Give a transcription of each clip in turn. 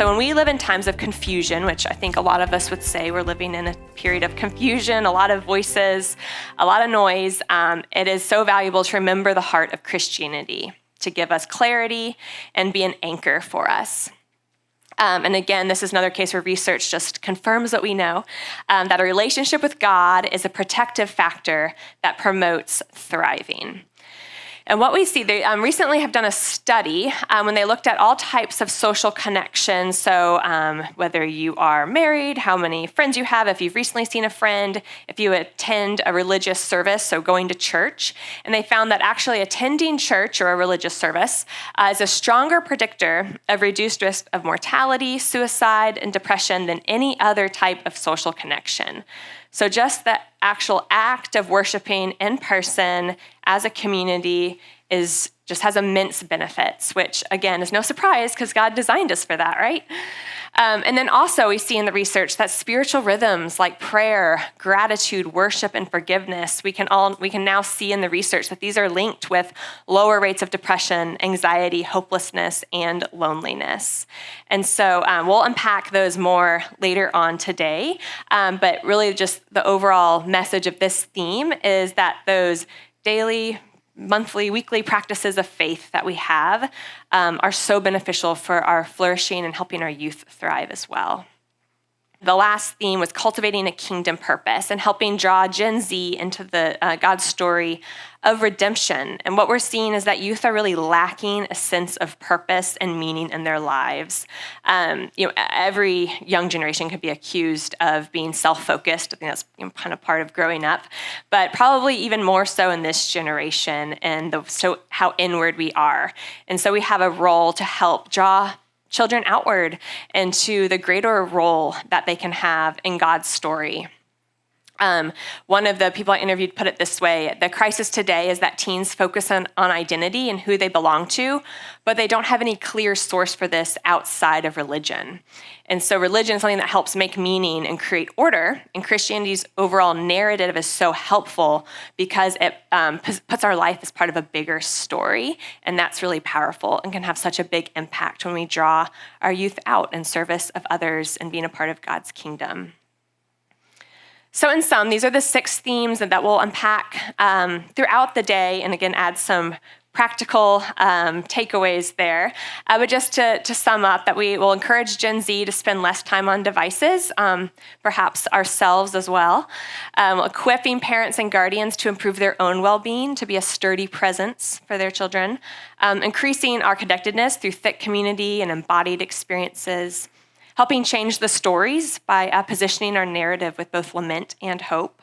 So when we live in times of confusion, which I think a lot of us would say we're living in a period of confusion, a lot of voices, a lot of noise, it is so valuable to remember the heart of Christianity, to give us clarity and be an anchor for us. And again, this is another case where research just confirms what we know, that a relationship with God is a protective factor that promotes thriving. And what we see, they recently have done a study when they looked at all types of social connections. So whether you are married, how many friends you have, if you've recently seen a friend, if you attend a religious service, so going to church. And they found that actually attending church or a religious service is a stronger predictor of reduced risk of mortality, suicide, and depression than any other type of social connection. So just the actual act of worshiping in person as a community just has immense benefits, which again is no surprise because God designed us for that, right? And then also we see in the research that spiritual rhythms like prayer, gratitude, worship, and forgiveness, we can now see in the research that these are linked with lower rates of depression, anxiety, hopelessness, and loneliness. And so we'll unpack those more later on today. But really just the overall message of this theme is that those daily, monthly, weekly practices of faith that we have are so beneficial for our flourishing and helping our youth thrive as well. The last theme was cultivating a kingdom purpose and helping draw Gen Z into the God's story of redemption. And what we're seeing is that youth are really lacking a sense of purpose and meaning in their lives. Every young generation could be accused of being self-focused. I think that's kind of part of growing up, but probably even more so in this generation and so how inward we are. And so we have a role to help draw children outward into the greater role that they can have in God's story. One of the people I interviewed put it this way: the crisis today is that teens focus on identity and who they belong to, but they don't have any clear source for this outside of religion. And so religion is something that helps make meaning and create order, and Christianity's overall narrative is so helpful because it puts our life as part of a bigger story, and that's really powerful and can have such a big impact when we draw our youth out in service of others and being a part of God's kingdom. So in sum, these are the 6 themes that we'll unpack throughout the day, and again, add some practical takeaways there. But just to sum up, that we will encourage Gen Z to spend less time on devices, perhaps ourselves as well, equipping parents and guardians to improve their own well-being, to be a sturdy presence for their children, increasing our connectedness through thick community and embodied experiences, helping change the stories by positioning our narrative with both lament and hope,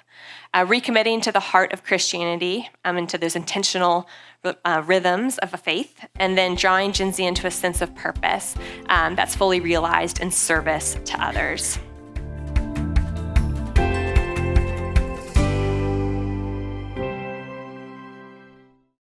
recommitting to the heart of Christianity and to those intentional rhythms of a faith, and then drawing Gen Z into a sense of purpose that's fully realized in service to others.